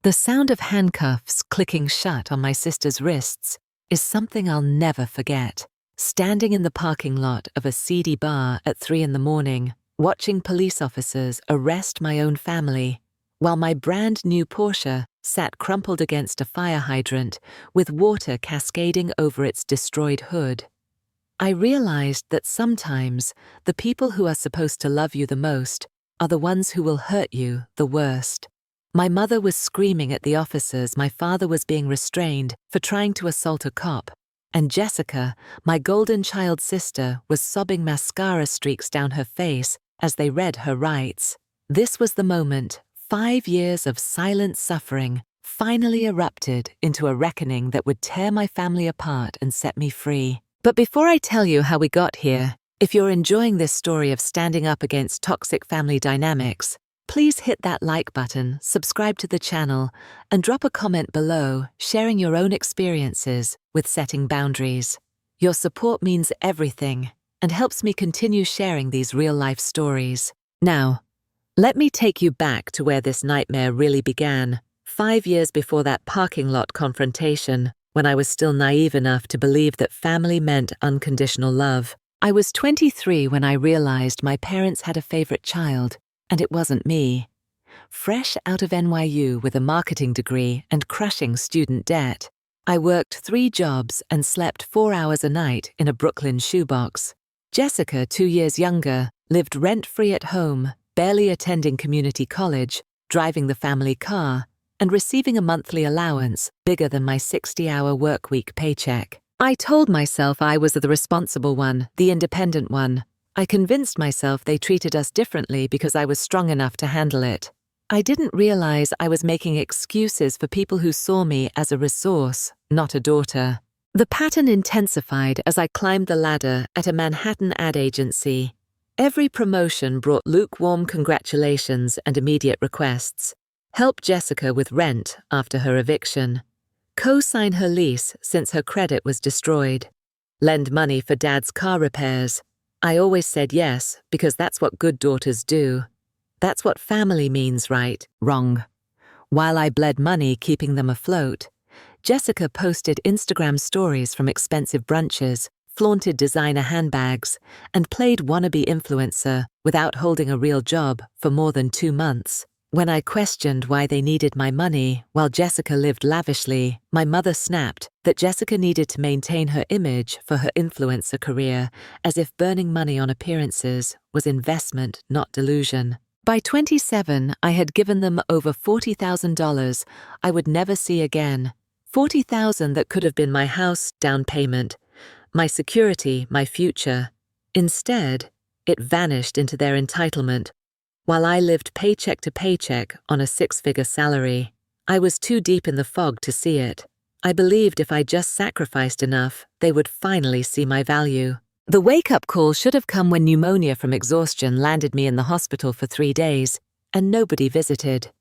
The sound of handcuffs clicking shut on my sister's wrists is something I'll never forget. Standing in the parking lot of a seedy bar at 3 a.m, watching police officers arrest my own family, while my brand new Porsche sat crumpled against a fire hydrant with water cascading over its destroyed hood. I realized that sometimes the people who are supposed to love you the most are the ones who will hurt you the worst. My mother was screaming at the officers my father was being restrained for trying to assault a cop, and Jessica, my golden child sister, was sobbing mascara streaks down her face as they read her rights. This was the moment 5 years of silent suffering finally erupted into a reckoning that would tear my family apart and set me free. But before I tell you how we got here, if you're enjoying this story of standing up against toxic family dynamics, please hit that like button, subscribe to the channel, and drop a comment below sharing your own experiences with setting boundaries. Your support means everything and helps me continue sharing these real-life stories. Now, let me take you back to where this nightmare really began, 5 years before that parking lot confrontation, when I was still naive enough to believe that family meant unconditional love. I was 23 when I realized my parents had a favorite child, and it wasn't me. Fresh out of NYU with a marketing degree and crushing student debt, I worked 3 jobs and slept 4 hours a night in a Brooklyn shoebox. Jessica, 2 years younger, lived rent-free at home, barely attending community college, driving the family car, and receiving a monthly allowance bigger than my 60-hour workweek paycheck. I told myself I was the responsible one, the independent one. I convinced myself they treated us differently because I was strong enough to handle it. I didn't realize I was making excuses for people who saw me as a resource, not a daughter. The pattern intensified as I climbed the ladder at a Manhattan ad agency. Every promotion brought lukewarm congratulations and immediate requests. Help Jessica with rent after her eviction. Co-sign her lease since her credit was destroyed. Lend money for Dad's car repairs. I always said yes because that's what good daughters do. That's what family means, right? Wrong. While I bled money keeping them afloat, Jessica posted Instagram stories from expensive brunches, flaunted designer handbags, and played wannabe influencer without holding a real job for more than 2 months. When I questioned why they needed my money while Jessica lived lavishly, my mother snapped that Jessica needed to maintain her image for her influencer career, as if burning money on appearances was investment, not delusion. By 27, I had given them over $40,000 I would never see again. $40,000 that could have been my house down payment, my security, my future. Instead, it vanished into their entitlement. While I lived paycheck to paycheck on a 6-figure salary, I was too deep in the fog to see it. I believed if I just sacrificed enough, they would finally see my value. The wake-up call should have come when pneumonia from exhaustion landed me in the hospital for 3 days, and nobody visited.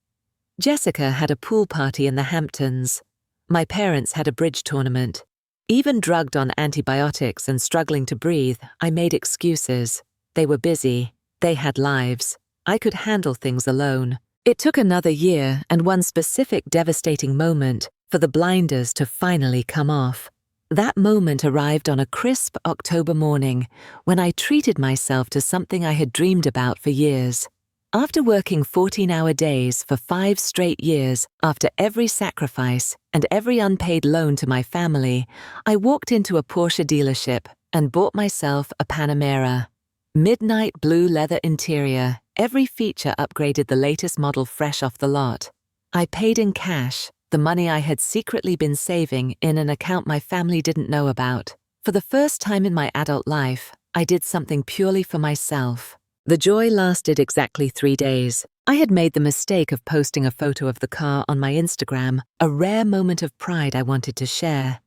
Jessica had a pool party in the Hamptons. My parents had a bridge tournament. Even drugged on antibiotics and struggling to breathe, I made excuses. They were busy. They had lives. I could handle things alone. It took another year and one specific devastating moment for the blinders to finally come off. That moment arrived on a crisp October morning when I treated myself to something I had dreamed about for years. After working 14-hour days for 5 straight years, after every sacrifice and every unpaid loan to my family, I walked into a Porsche dealership and bought myself a Panamera. Midnight blue leather interior, every feature upgraded the latest model fresh off the lot. I paid in cash, the money I had secretly been saving in an account my family didn't know about. For the first time in my adult life, I did something purely for myself. The joy lasted exactly 3 days. I had made the mistake of posting a photo of the car on my Instagram, a rare moment of pride I wanted to share.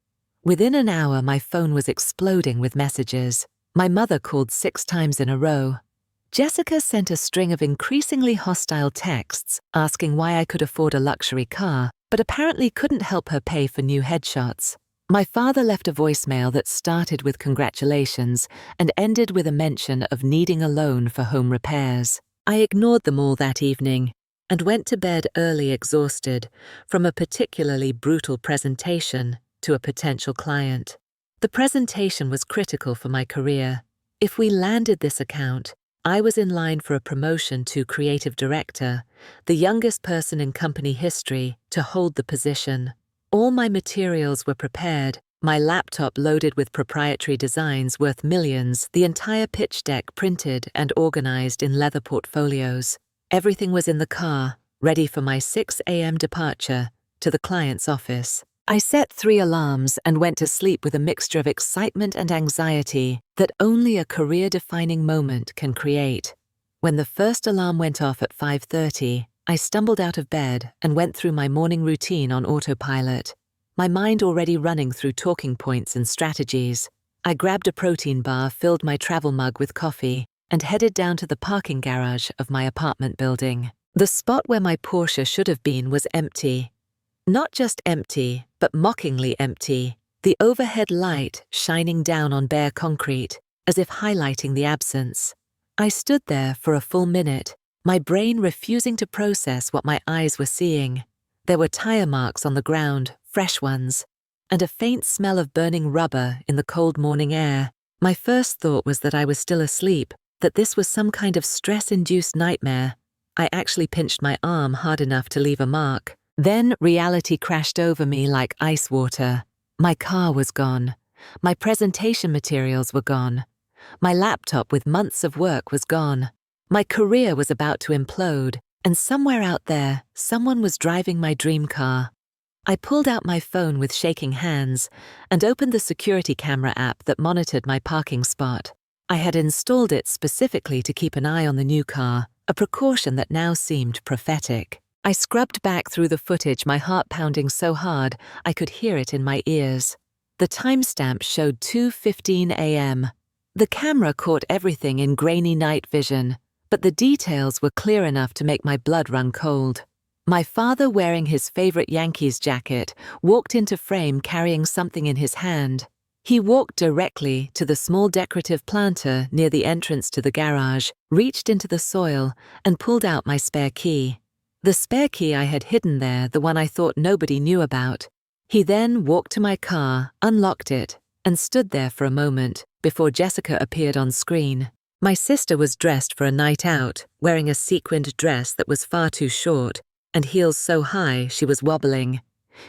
Within an hour, my phone was exploding with messages. My mother called 6 times in a row. Jessica sent a string of increasingly hostile texts asking why I could afford a luxury car, but apparently couldn't help her pay for new headshots. My father left a voicemail that started with congratulations and ended with a mention of needing a loan for home repairs. I ignored them all that evening, and went to bed early exhausted from a particularly brutal presentation to a potential client. The presentation was critical for my career. If we landed this account, I was in line for a promotion to creative director, the youngest person in company history to hold the position. All my materials were prepared, my laptop loaded with proprietary designs worth millions, the entire pitch deck printed and organized in leather portfolios. Everything was in the car, ready for my 6 a.m. departure to the client's office. I set 3 alarms and went to sleep with a mixture of excitement and anxiety that only a career-defining moment can create. When the first alarm went off at 5:30, I stumbled out of bed and went through my morning routine on autopilot, my mind already running through talking points and strategies. I grabbed a protein bar, filled my travel mug with coffee, and headed down to the parking garage of my apartment building. The spot where my Porsche should have been was empty. Not just empty, but mockingly empty, the overhead light shining down on bare concrete, as if highlighting the absence. I stood there for a full minute, my brain refusing to process what my eyes were seeing. There were tire marks on the ground, fresh ones, and a faint smell of burning rubber in the cold morning air. My first thought was that I was still asleep, that this was some kind of stress-induced nightmare. I actually pinched my arm hard enough to leave a mark. Then reality crashed over me like ice water. My car was gone. My presentation materials were gone. My laptop with months of work was gone. My career was about to implode, and somewhere out there, someone was driving my dream car. I pulled out my phone with shaking hands and opened the security camera app that monitored my parking spot. I had installed it specifically to keep an eye on the new car, a precaution that now seemed prophetic. I scrubbed back through the footage, my heart pounding so hard I could hear it in my ears. The timestamp showed 2:15 a.m. The camera caught everything in grainy night vision, but the details were clear enough to make my blood run cold. My father, wearing his favorite Yankees jacket, walked into frame carrying something in his hand. He walked directly to the small decorative planter near the entrance to the garage, reached into the soil, and pulled out my spare key. The spare key I had hidden there, the one I thought nobody knew about. He then walked to my car, unlocked it, and stood there for a moment before Jessica appeared on screen. My sister was dressed for a night out, wearing a sequined dress that was far too short and heels so high she was wobbling.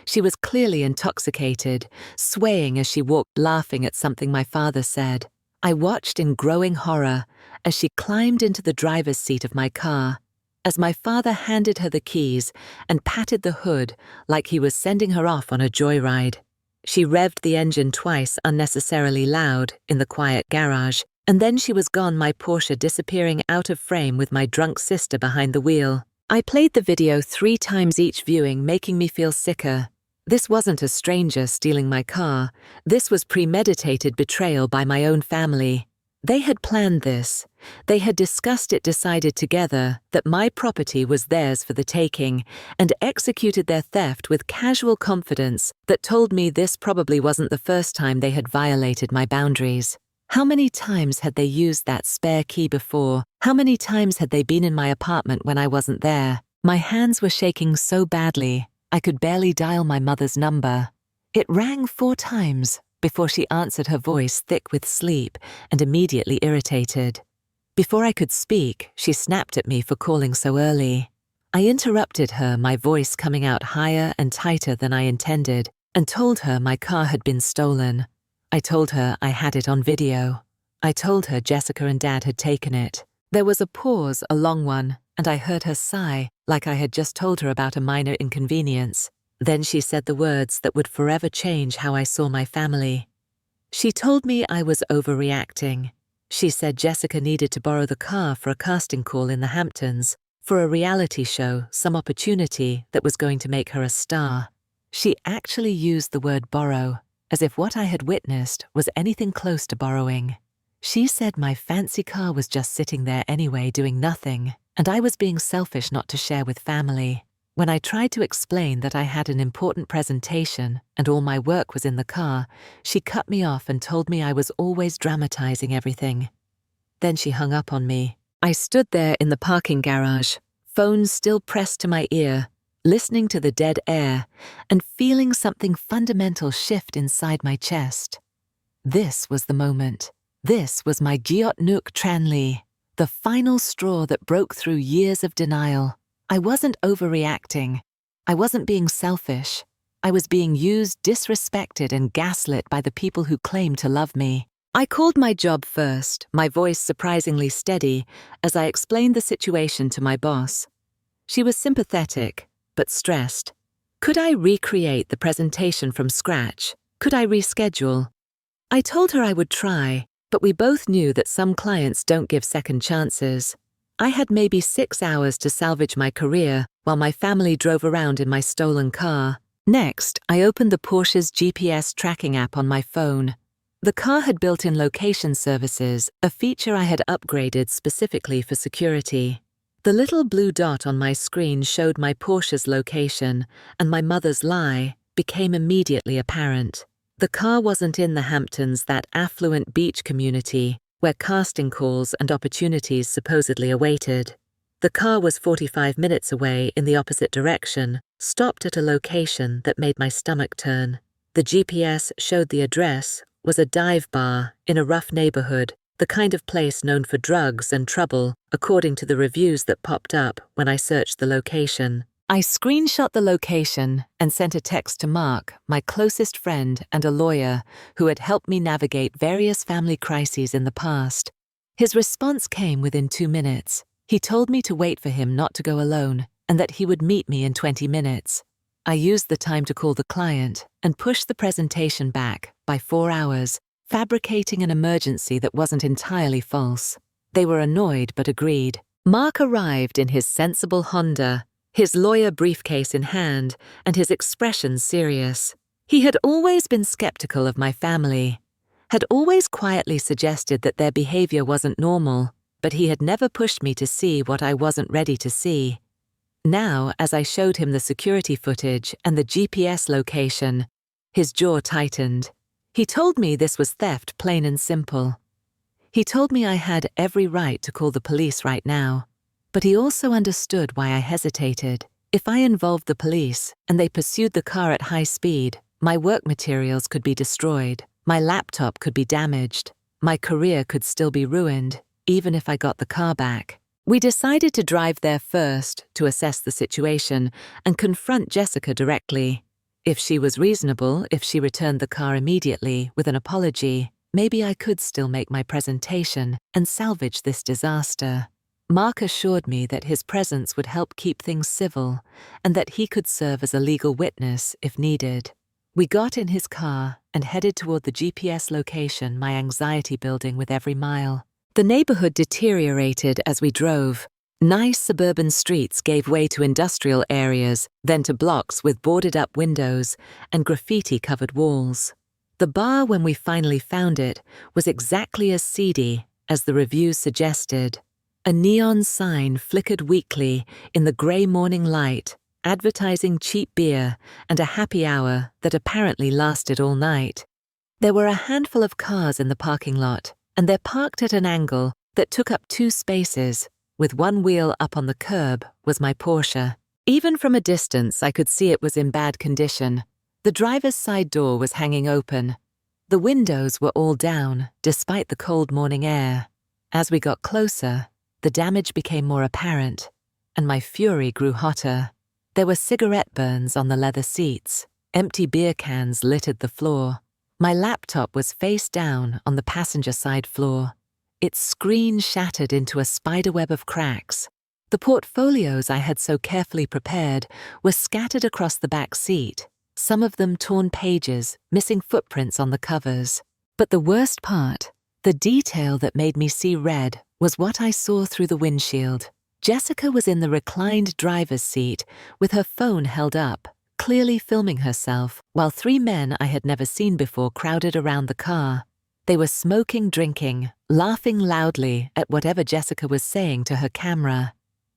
She was clearly intoxicated, swaying as she walked, laughing at something my father said. I watched in growing horror as she climbed into the driver's seat of my car, as my father handed her the keys and patted the hood like he was sending her off on a joyride. She revved the engine twice, unnecessarily loud, in the quiet garage, and then she was gone, my Porsche disappearing out of frame with my drunk sister behind the wheel. I played the video 3 times each viewing, making me feel sicker. This wasn't a stranger stealing my car. This was premeditated betrayal by my own family. They had planned this. They had discussed it, decided together that my property was theirs for the taking, and executed their theft with casual confidence that told me this probably wasn't the first time they had violated my boundaries. How many times had they used that spare key before? How many times had they been in my apartment when I wasn't there? My hands were shaking so badly, I could barely dial my mother's number. It rang 4 times before she answered, her voice thick with sleep and immediately irritated. Before I could speak, she snapped at me for calling so early. I interrupted her, my voice coming out higher and tighter than I intended, and told her my car had been stolen. I told her I had it on video. I told her Jessica and Dad had taken it. There was a pause, a long one, and I heard her sigh, like I had just told her about a minor inconvenience. Then she said the words that would forever change how I saw my family. She told me I was overreacting. She said Jessica needed to borrow the car for a casting call in the Hamptons, for a reality show, some opportunity that was going to make her a star. She actually used the word borrow, as if what I had witnessed was anything close to borrowing. She said my fancy car was just sitting there anyway, doing nothing, and I was being selfish not to share with family. When I tried to explain that I had an important presentation and all my work was in the car, she cut me off and told me I was always dramatizing everything. Then she hung up on me. I stood there in the parking garage, phone still pressed to my ear, listening to the dead air and feeling something fundamental shift inside my chest. This was the moment. This was my Giot Nuk Tran Lee, the final straw that broke through years of denial. I wasn't overreacting. I wasn't being selfish. I was being used, disrespected, and gaslit by the people who claimed to love me. I called my job first, my voice surprisingly steady, as I explained the situation to my boss. She was sympathetic, but stressed. Could I recreate the presentation from scratch? Could I reschedule? I told her I would try, but we both knew that some clients don't give second chances. I had maybe 6 hours to salvage my career while my family drove around in my stolen car. Next, I opened the Porsche's GPS tracking app on my phone. The car had built-in location services, a feature I had upgraded specifically for security. The little blue dot on my screen showed my Porsche's location, and my mother's lie became immediately apparent. The car wasn't in the Hamptons, that affluent beach community where casting calls and opportunities supposedly awaited. The car was 45 minutes away in the opposite direction, stopped at a location that made my stomach turn. The GPS showed the address was a dive bar in a rough neighborhood, the kind of place known for drugs and trouble, according to the reviews that popped up when I searched the location. I screenshot the location and sent a text to Mark, my closest friend and a lawyer who had helped me navigate various family crises in the past. His response came within 2 minutes. He told me to wait for him not to go alone and that he would meet me in 20 minutes. I used the time to call the client and push the presentation back by 4 hours, fabricating an emergency that wasn't entirely false. They were annoyed but agreed. Mark arrived in his sensible Honda, his lawyer briefcase in hand, and his expression serious. He had always been skeptical of my family, had always quietly suggested that their behavior wasn't normal, but he had never pushed me to see what I wasn't ready to see. Now, as I showed him the security footage and the GPS location, his jaw tightened. He told me this was theft, plain and simple. He told me I had every right to call the police right now, but he also understood why I hesitated. If I involved the police and they pursued the car at high speed, my work materials could be destroyed, my laptop could be damaged, my career could still be ruined, even if I got the car back. We decided to drive there first to assess the situation and confront Jessica directly. If she was reasonable, if she returned the car immediately with an apology, maybe I could still make my presentation and salvage this disaster. Mark assured me that his presence would help keep things civil and that he could serve as a legal witness if needed. We got in his car and headed toward the GPS location, my anxiety building with every mile. The neighborhood deteriorated as we drove. Nice suburban streets gave way to industrial areas, then to blocks with boarded-up windows and graffiti-covered walls. The bar, when we finally found it, was exactly as seedy as the reviews suggested. A neon sign flickered weakly in the grey morning light, advertising cheap beer and a happy hour that apparently lasted all night. There were a handful of cars in the parking lot, and they're parked at an angle that took up 2 spaces. With one wheel up on the curb was my Porsche. Even from a distance, I could see it was in bad condition. The driver's side door was hanging open. The windows were all down, despite the cold morning air. As we got closer, the damage became more apparent, and my fury grew hotter. There were cigarette burns on the leather seats. Empty beer cans littered the floor. My laptop was face down on the passenger side floor. Its screen shattered into a spiderweb of cracks. The portfolios I had so carefully prepared were scattered across the back seat, some of them torn pages, missing footprints on the covers. But the worst part, the detail that made me see red, was what I saw through the windshield. Jessica was in the reclined driver's seat with her phone held up, clearly filming herself, while 3 men I had never seen before crowded around the car. They were smoking, drinking, laughing loudly at whatever Jessica was saying to her camera.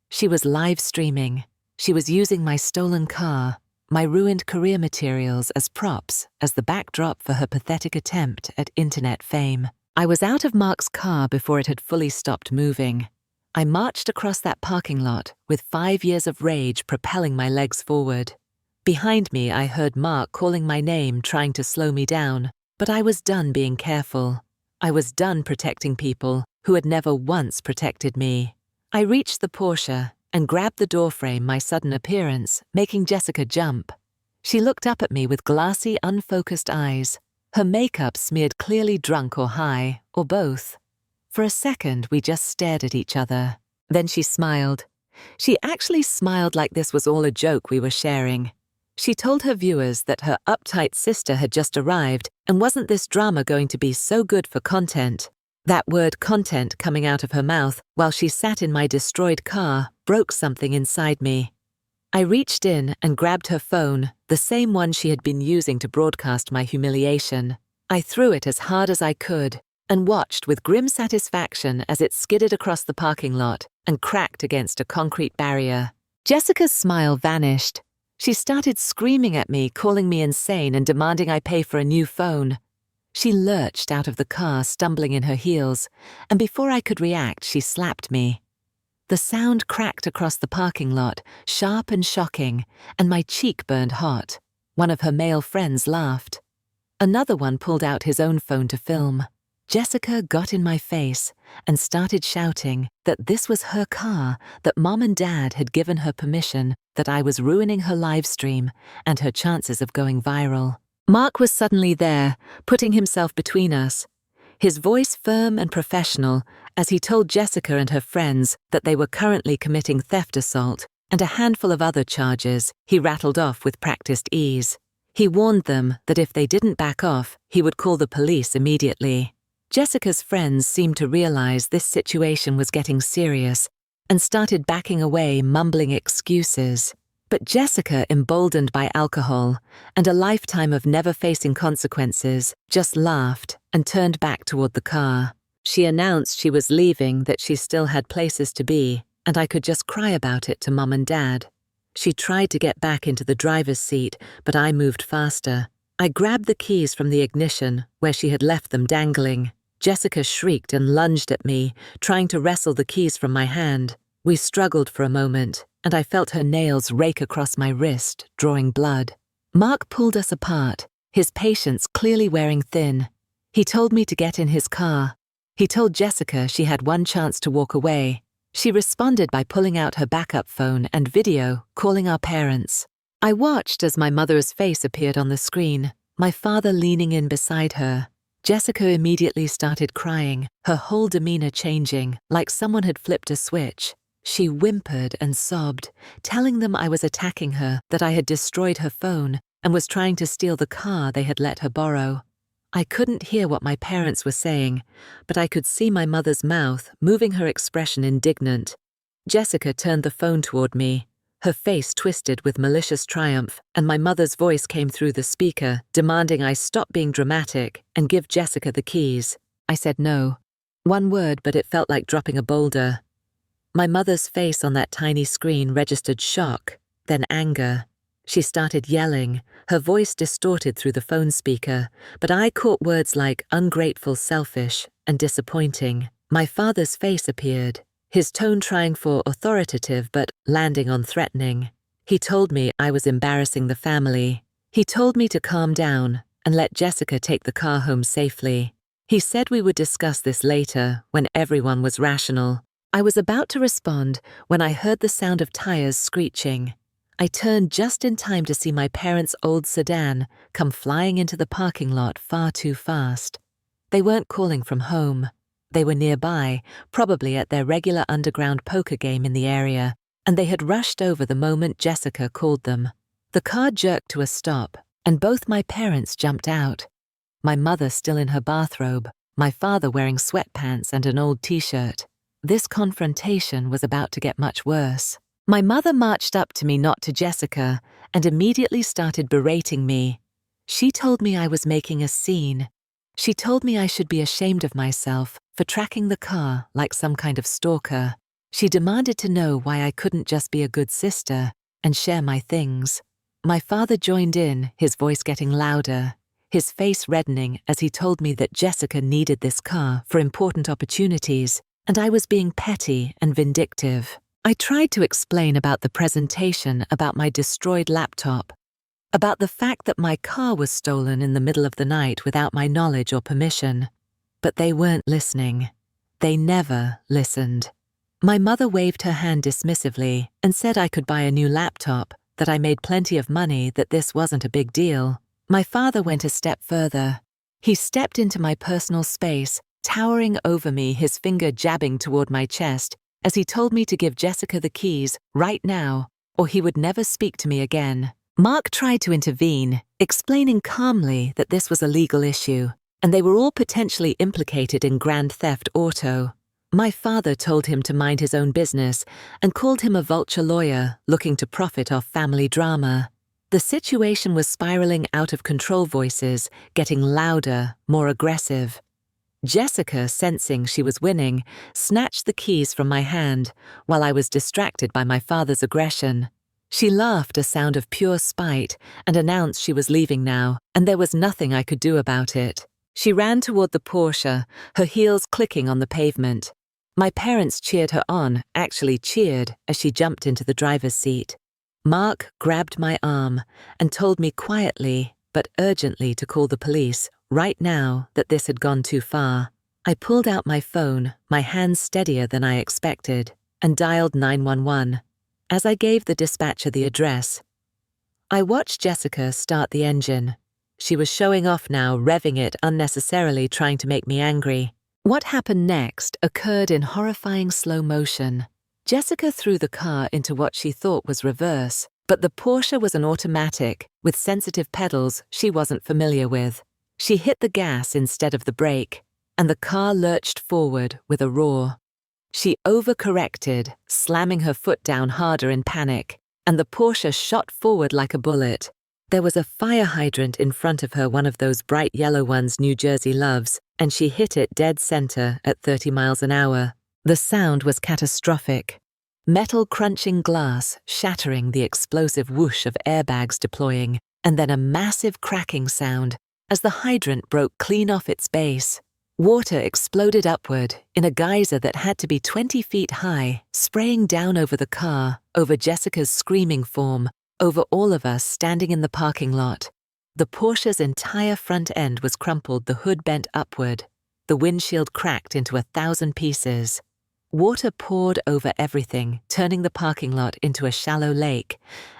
She was live streaming. She was using my stolen car, my ruined career materials as props, as the backdrop for her pathetic attempt at internet fame. I was out of Mark's car before it had fully stopped moving. I marched across that parking lot with 5 years of rage propelling my legs forward. Behind me, I heard Mark calling my name, trying to slow me down, but I was done being careful. I was done protecting people who had never once protected me. I reached the Porsche and grabbed the doorframe, my sudden appearance making Jessica jump. She looked up at me with glassy, unfocused eyes, her makeup smeared clearly drunk or high, or both. For a second, we just stared at each other. Then she smiled. She actually smiled like this was all a joke we were sharing. She told her viewers that her uptight sister had just arrived, and wasn't this drama going to be so good for content? That word content coming out of her mouth while she sat in my destroyed car broke something inside me. I reached in and grabbed her phone, the same one she had been using to broadcast my humiliation. I threw it as hard as I could and watched with grim satisfaction as it skidded across the parking lot and cracked against a concrete barrier. Jessica's smile vanished. She started screaming at me, calling me insane and demanding I pay for a new phone. She lurched out of the car, stumbling in her heels, and before I could react, she slapped me. The sound cracked across the parking lot, sharp and shocking, and my cheek burned hot. One of her male friends laughed. Another one pulled out his own phone to film. Jessica got in my face and started shouting that this was her car, that Mom and Dad had given her permission, that I was ruining her live stream and her chances of going viral. Mark was suddenly there, putting himself between us. His voice firm and professional as he told Jessica and her friends that they were currently committing theft assault and a handful of other charges he rattled off with practiced ease. He warned them that if they didn't back off, he would call the police immediately. Jessica's friends seemed to realize this situation was getting serious and started backing away, mumbling excuses. But Jessica, emboldened by alcohol and a lifetime of never facing consequences, just laughed and turned back toward the car. She announced she was leaving, that she still had places to be, and I could just cry about it to Mom and Dad. She tried to get back into the driver's seat, but I moved faster. I grabbed the keys from the ignition, where she had left them dangling. Jessica shrieked and lunged at me, trying to wrestle the keys from my hand. We struggled for a moment, and I felt her nails rake across my wrist, drawing blood. Mark pulled us apart, his patience clearly wearing thin. He told me to get in his car. He told Jessica she had one chance to walk away. She responded by pulling out her backup phone and video, calling our parents. I watched as my mother's face appeared on the screen, my father leaning in beside her. Jessica immediately started crying, her whole demeanor changing, like someone had flipped a switch. She whimpered and sobbed, telling them I was attacking her, that I had destroyed her phone and was trying to steal the car they had let her borrow. I couldn't hear what my parents were saying, but I could see my mother's mouth, moving, her expression indignant. Jessica turned the phone toward me, her face twisted with malicious triumph, and my mother's voice came through the speaker, demanding I stop being dramatic and give Jessica the keys. I said no. One word, but it felt like dropping a boulder. My mother's face on that tiny screen registered shock, then anger. She started yelling, her voice distorted through the phone speaker, but I caught words like ungrateful, selfish, and disappointing. My father's face appeared, his tone trying for authoritative but landing on threatening. He told me I was embarrassing the family. He told me to calm down and let Jessica take the car home safely. He said we would discuss this later, when everyone was rational. I was about to respond when I heard the sound of tires screeching. I turned just in time to see my parents' old sedan come flying into the parking lot far too fast. They weren't calling from home. They were nearby, probably at their regular underground poker game in the area, and they had rushed over the moment Jessica called them. The car jerked to a stop, and both my parents jumped out. My mother still in her bathrobe, my father wearing sweatpants and an old t-shirt. This confrontation was about to get much worse. My mother marched up to me, not to Jessica, and immediately started berating me. She told me I was making a scene. She told me I should be ashamed of myself for tracking the car like some kind of stalker. She demanded to know why I couldn't just be a good sister and share my things. My father joined in, his voice getting louder, his face reddening as he told me that Jessica needed this car for important opportunities, and I was being petty and vindictive. I tried to explain about the presentation, about my destroyed laptop, about the fact that my car was stolen in the middle of the night without my knowledge or permission. But they weren't listening. They never listened. My mother waved her hand dismissively and said I could buy a new laptop, that I made plenty of money, that this wasn't a big deal. My father went a step further. He stepped into my personal space, towering over me, his finger jabbing toward my chest, as he told me to give Jessica the keys right now, or he would never speak to me again. Mark tried to intervene, explaining calmly that this was a legal issue, and they were all potentially implicated in grand theft auto. My father told him to mind his own business and called him a vulture lawyer looking to profit off family drama. The situation was spiraling out of control, voices getting louder, more aggressive. Jessica, sensing she was winning, snatched the keys from my hand while I was distracted by my father's aggression. She laughed, a sound of pure spite, and announced she was leaving now, and there was nothing I could do about it. She ran toward the Porsche, her heels clicking on the pavement. My parents cheered her on, actually cheered, as she jumped into the driver's seat. Mark grabbed my arm and told me quietly but urgently to call the police right now, that this had gone too far. I pulled out my phone, my hands steadier than I expected, and dialed 911. As I gave the dispatcher the address, I watched Jessica start the engine. She was showing off now, revving it unnecessarily, trying to make me angry. What happened next occurred in horrifying slow motion. Jessica threw the car into what she thought was reverse, but the Porsche was an automatic with sensitive pedals she wasn't familiar with. She hit the gas instead of the brake, and the car lurched forward with a roar. She overcorrected, slamming her foot down harder in panic, and the Porsche shot forward like a bullet. There was a fire hydrant in front of her, one of those bright yellow ones New Jersey loves, and she hit it dead center at 30 miles an hour. The sound was catastrophic. Metal crunching glass, shattering, the explosive whoosh of airbags deploying, and then a massive cracking sound as the hydrant broke clean off its base. Water exploded upward in a geyser that had to be 20 feet high, spraying down over the car, over Jessica's screaming form, over all of us standing in the parking lot. The Porsche's entire front end was crumpled, the hood bent upward. The windshield cracked into 1,000 pieces. Water poured over everything, turning the parking lot into a shallow lake,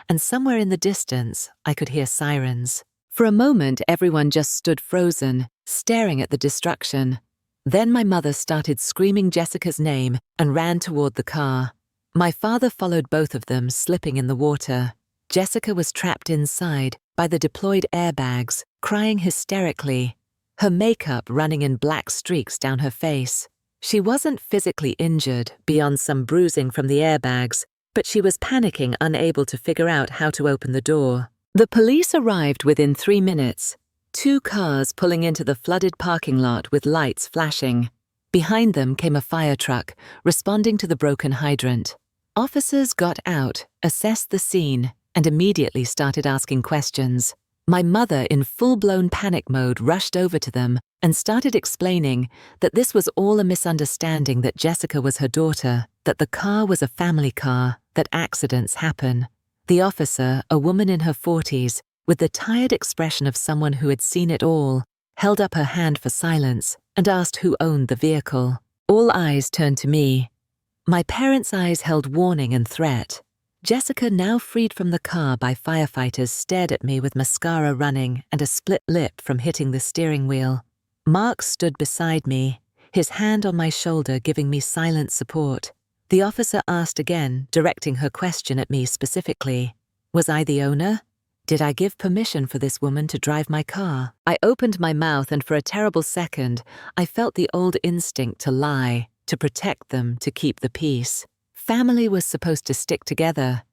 and somewhere in the distance I could hear sirens. For a moment everyone just stood frozen, staring at the destruction. Then my mother started screaming Jessica's name and ran toward the car. My father followed both of them, slipping in the water. Jessica was trapped inside by the deployed airbags, crying hysterically, her makeup running in black streaks down her face. She wasn't physically injured beyond some bruising from the airbags, but she was panicking, unable to figure out how to open the door. The police arrived within 3 minutes, 2 cars pulling into the flooded parking lot with lights flashing. Behind them came a fire truck, responding to the broken hydrant. Officers got out, assessed the scene, and immediately started asking questions. My mother, in full-blown panic mode, rushed over to them and started explaining that this was all a misunderstanding, that Jessica was her daughter, that the car was a family car, that accidents happen. The officer, a woman in her 40s, with the tired expression of someone who had seen it all, held up her hand for silence and asked who owned the vehicle. All eyes turned to me. My parents' eyes held warning and threat. Jessica, now freed from the car by firefighters, stared at me with mascara running and a split lip from hitting the steering wheel. Mark stood beside me, his hand on my shoulder, giving me silent support. The officer asked again, directing her question at me specifically. Was I the owner? Did I give permission for this woman to drive my car? I opened my mouth, and for a terrible second, I felt the old instinct to lie, to protect them, to keep the peace. Family was supposed to stick together.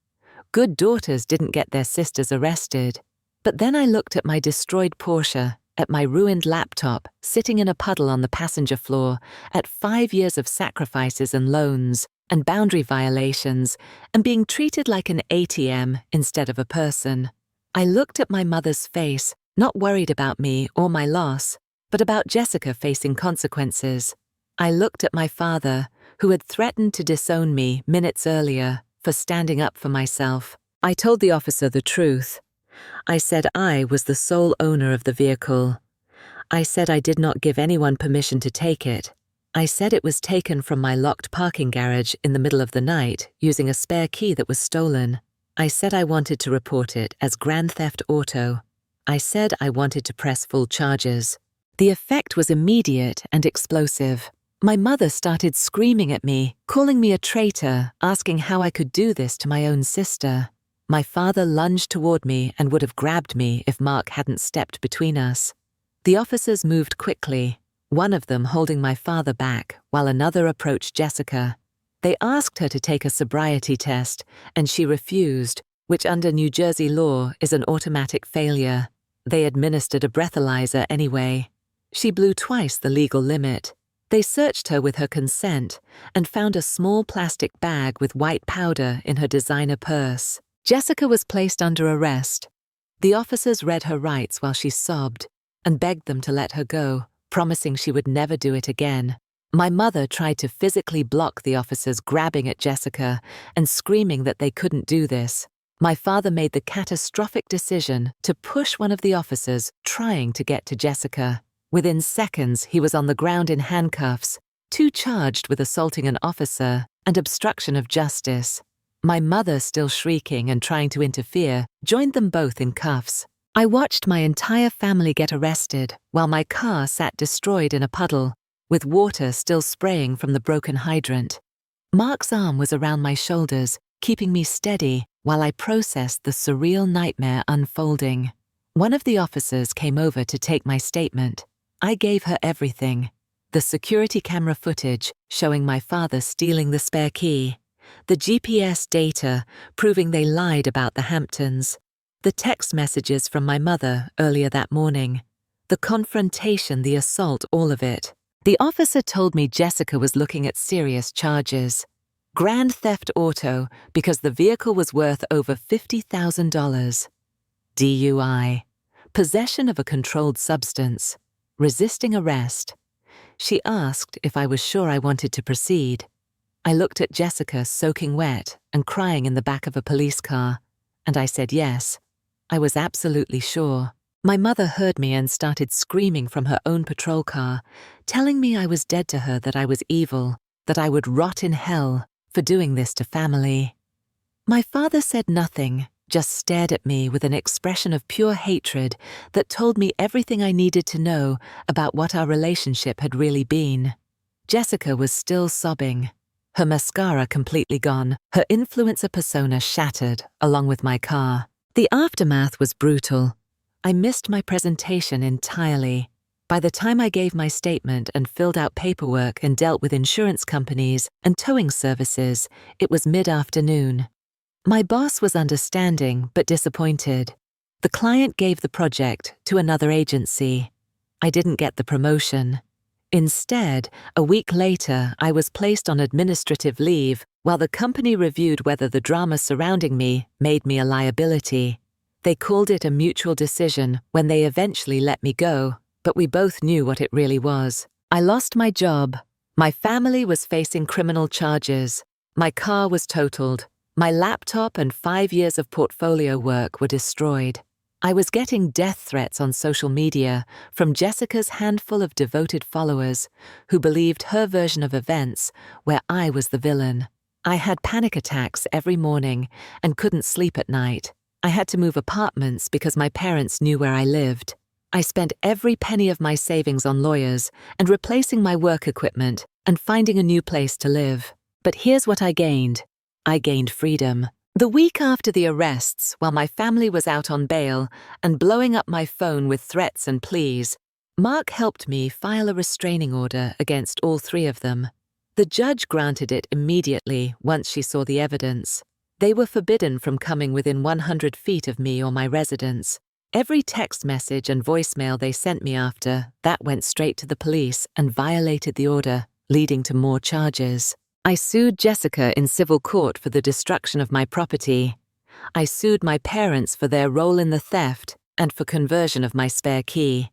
Good daughters didn't get their sisters arrested. But then I looked at my destroyed Porsche, at my ruined laptop, sitting in a puddle on the passenger floor, at 5 years of sacrifices and loans, and boundary violations, and being treated like an ATM instead of a person. I looked at my mother's face, not worried about me or my loss, but about Jessica facing consequences. I looked at my father, who had threatened to disown me minutes earlier for standing up for myself. I told the officer the truth. I said I was the sole owner of the vehicle. I said I did not give anyone permission to take it. I said it was taken from my locked parking garage in the middle of the night using a spare key that was stolen. I said I wanted to report it as grand theft auto. I said I wanted to press full charges. The effect was immediate and explosive. My mother started screaming at me, calling me a traitor, asking how I could do this to my own sister. My father lunged toward me and would have grabbed me if Mark hadn't stepped between us. The officers moved quickly, one of them holding my father back while another approached Jessica. They asked her to take a sobriety test, and she refused, which under New Jersey law is an automatic failure. They administered a breathalyzer anyway. She blew twice the legal limit. They searched her with her consent and found a small plastic bag with white powder in her designer purse. Jessica was placed under arrest. The officers read her rights while she sobbed and begged them to let her go, promising she would never do it again. My mother tried to physically block the officers grabbing at Jessica and screaming that they couldn't do this. My father made the catastrophic decision to push one of the officers trying to get to Jessica. Within seconds, he was on the ground in handcuffs, two charged with assaulting an officer and obstruction of justice. My mother, still shrieking and trying to interfere, joined them both in cuffs. I watched my entire family get arrested while my car sat destroyed in a puddle, with water still spraying from the broken hydrant. Mark's arm was around my shoulders, keeping me steady while I processed the surreal nightmare unfolding. One of the officers came over to take my statement. I gave her everything. The security camera footage showing my father stealing the spare key, the GPS data proving they lied about the Hamptons, the text messages from my mother earlier that morning, the confrontation, the assault, all of it. The officer told me Jessica was looking at serious charges. Grand theft auto because the vehicle was worth over $50,000. DUI, possession of a controlled substance, resisting arrest. She asked if I was sure I wanted to proceed. I looked at Jessica soaking wet and crying in the back of a police car, and I said yes. I was absolutely sure. My mother heard me and started screaming from her own patrol car, telling me I was dead to her, that I was evil, that I would rot in hell for doing this to family. My father said nothing, just stared at me with an expression of pure hatred that told me everything I needed to know about what our relationship had really been. Jessica was still sobbing, her mascara completely gone, her influencer persona shattered along with my car. The aftermath was brutal. I missed my presentation entirely. By the time I gave my statement and filled out paperwork and dealt with insurance companies and towing services, it was mid-afternoon. My boss was understanding but disappointed. The client gave the project to another agency. I didn't get the promotion. Instead, a week later, I was placed on administrative leave while the company reviewed whether the drama surrounding me made me a liability. They called it a mutual decision when they eventually let me go, but we both knew what it really was. I lost my job. My family was facing criminal charges. My car was totaled. My laptop and 5 years of portfolio work were destroyed. I was getting death threats on social media from Jessica's handful of devoted followers who believed her version of events where I was the villain. I had panic attacks every morning and couldn't sleep at night. I had to move apartments because my parents knew where I lived. I spent every penny of my savings on lawyers and replacing my work equipment and finding a new place to live. But here's what I gained. I gained freedom. The week after the arrests, while my family was out on bail and blowing up my phone with threats and pleas, Mark helped me file a restraining order against all three of them. The judge granted it immediately once she saw the evidence. They were forbidden from coming within 100 feet of me or my residence. Every text message and voicemail they sent me after that went straight to the police and violated the order, leading to more charges. I sued Jessica in civil court for the destruction of my property. I sued my parents for their role in the theft and for conversion of my spare key.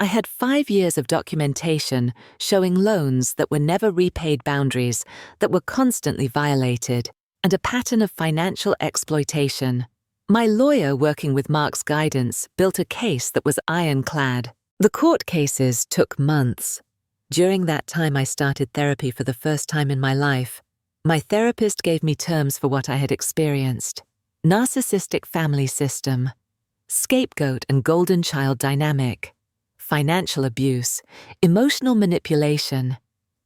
I had 5 years of documentation showing loans that were never repaid, boundaries that were constantly violated, and a pattern of financial exploitation. My lawyer, working with Mark's guidance, built a case that was ironclad. The court cases took months. During that time, I started therapy for the first time in my life. My therapist gave me terms for what I had experienced: narcissistic family system, scapegoat and golden child dynamic, financial abuse, emotional manipulation.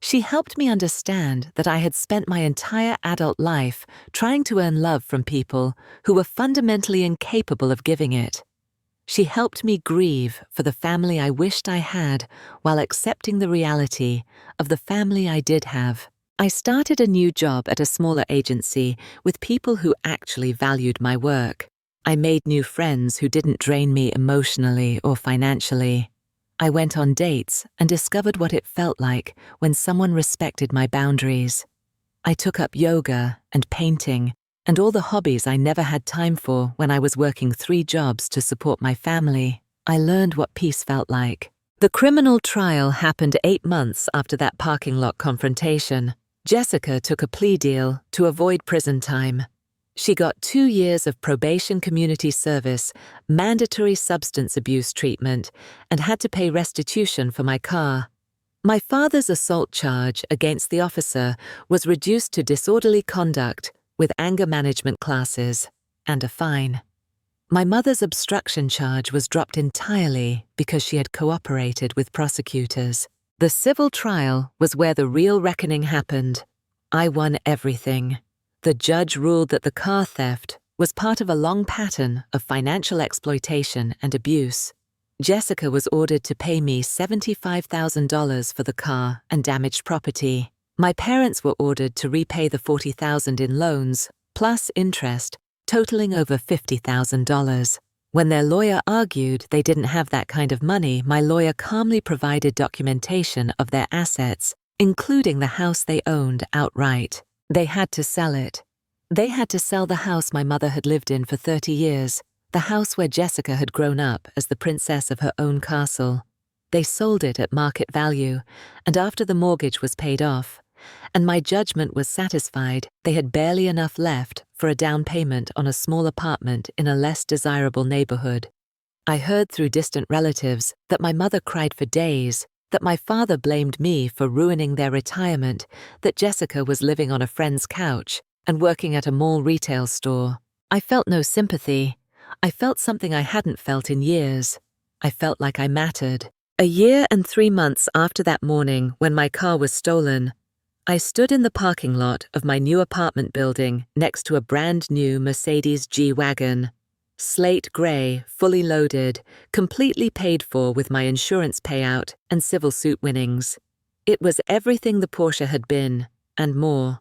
She helped me understand that I had spent my entire adult life trying to earn love from people who were fundamentally incapable of giving it. She helped me grieve for the family I wished I had while accepting the reality of the family I did have. I started a new job at a smaller agency with people who actually valued my work. I made new friends who didn't drain me emotionally or financially. I went on dates and discovered what it felt like when someone respected my boundaries. I took up yoga and painting and all the hobbies I never had time for when I was working 3 jobs to support my family. I learned what peace felt like. The criminal trial happened 8 months after that parking lot confrontation. Jessica took a plea deal to avoid prison time. She got 2 years of probation, community service, mandatory substance abuse treatment, and had to pay restitution for my car. My father's assault charge against the officer was reduced to disorderly conduct with anger management classes and a fine. My mother's obstruction charge was dropped entirely because she had cooperated with prosecutors. The civil trial was where the real reckoning happened. I won everything. The judge ruled that the car theft was part of a long pattern of financial exploitation and abuse. Jessica was ordered to pay me $75,000 for the car and damaged property. My parents were ordered to repay the $40,000 in loans, plus interest, totaling over $50,000. When their lawyer argued they didn't have that kind of money, my lawyer calmly provided documentation of their assets, including the house they owned outright. They had to sell it. They had to sell the house my mother had lived in for 30 years, the house where Jessica had grown up as the princess of her own castle. They sold it at market value, and after the mortgage was paid off, and my judgment was satisfied, they had barely enough left for a down payment on a small apartment in a less desirable neighborhood. I heard through distant relatives that my mother cried for days, that my father blamed me for ruining their retirement, that Jessica was living on a friend's couch and working at a mall retail store. I felt no sympathy. I felt something I hadn't felt in years. I felt like I mattered. A year and 3 months after that morning when my car was stolen, I stood in the parking lot of my new apartment building next to a brand new Mercedes G-Wagon. Slate grey, fully loaded, completely paid for with my insurance payout and civil suit winnings. It was everything the Porsche had been, and more.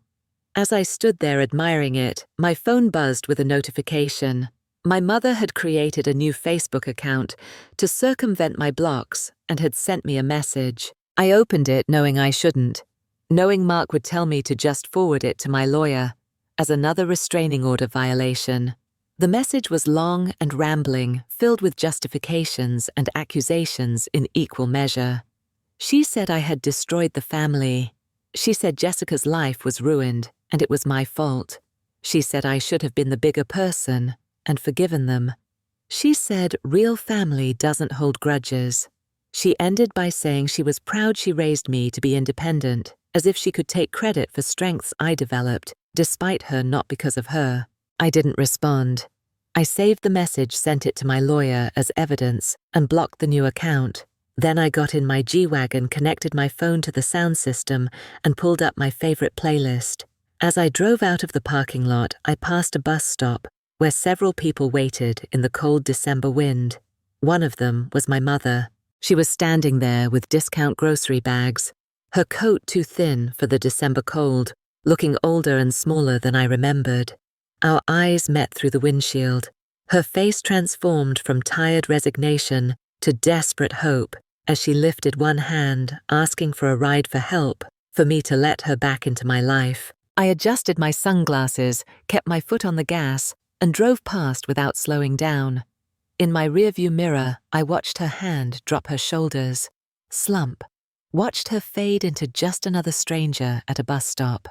As I stood there admiring it, my phone buzzed with a notification. My mother had created a new Facebook account to circumvent my blocks and had sent me a message. I opened it knowing I shouldn't, knowing Mark would tell me to just forward it to my lawyer as another restraining order violation. The message was long and rambling, filled with justifications and accusations in equal measure. She said I had destroyed the family. She said Jessica's life was ruined and it was my fault. She said I should have been the bigger person and forgiven them. She said real family doesn't hold grudges. She ended by saying she was proud she raised me to be independent, as if she could take credit for strengths I developed, despite her, not because of her. I didn't respond. I saved the message, sent it to my lawyer as evidence, and blocked the new account. Then I got in my G-Wagon, connected my phone to the sound system, and pulled up my favorite playlist. As I drove out of the parking lot, I passed a bus stop where several people waited in the cold December wind. One of them was my mother. She was standing there with discount grocery bags, her coat too thin for the December cold, looking older and smaller than I remembered. Our eyes met through the windshield. Her face transformed from tired resignation to desperate hope as she lifted one hand, asking for a ride, for help, for me to let her back into my life. I adjusted my sunglasses, kept my foot on the gas, and drove past without slowing down. In my rearview mirror, I watched her hand drop her shoulders, slump, watched her fade into just another stranger at a bus stop.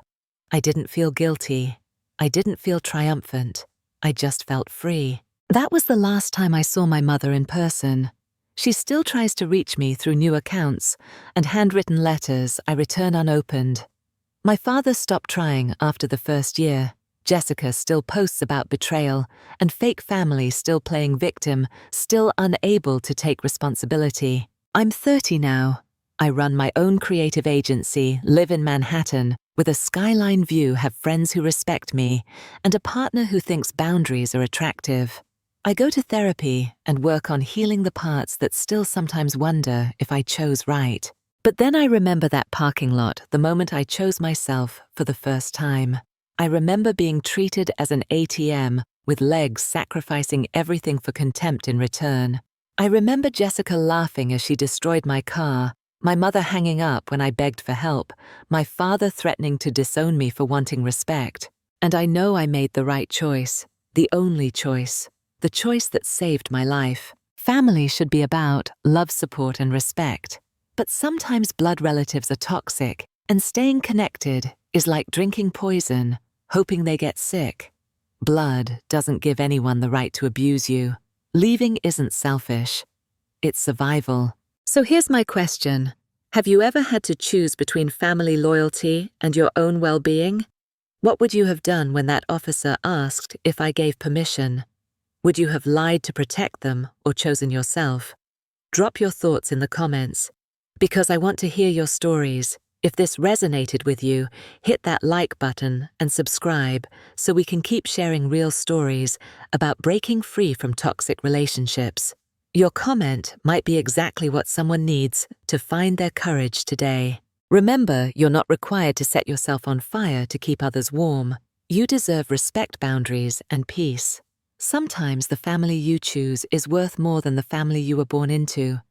I didn't feel guilty. I didn't feel triumphant. I just felt free. That was the last time I saw my mother in person. She still tries to reach me through new accounts and handwritten letters I return unopened. My father stopped trying after the first year. Jessica still posts about betrayal, and fake family still playing victim, still unable to take responsibility. I'm 30 now. I run my own creative agency, live in Manhattan, with a skyline view, have friends who respect me, and a partner who thinks boundaries are attractive. I go to therapy and work on healing the parts that still sometimes wonder if I chose right. But then I remember that parking lot the moment I chose myself for the first time. I remember being treated as an ATM, with legs sacrificing everything for contempt in return. I remember Jessica laughing as she destroyed my car, my mother hanging up when I begged for help, my father threatening to disown me for wanting respect. And I know I made the right choice, the only choice, the choice that saved my life. Family should be about love, support, and respect. But sometimes blood relatives are toxic, and staying connected is like drinking poison, hoping they get sick. Blood doesn't give anyone the right to abuse you. Leaving isn't selfish. It's survival. So here's my question. Have you ever had to choose between family loyalty and your own well-being? What would you have done when that officer asked if I gave permission? Would you have lied to protect them or chosen yourself? Drop your thoughts in the comments, because I want to hear your stories. If this resonated with you, hit that like button and subscribe so we can keep sharing real stories about breaking free from toxic relationships. Your comment might be exactly what someone needs to find their courage today. Remember, you're not required to set yourself on fire to keep others warm. You deserve respect, boundaries, and peace. Sometimes the family you choose is worth more than the family you were born into.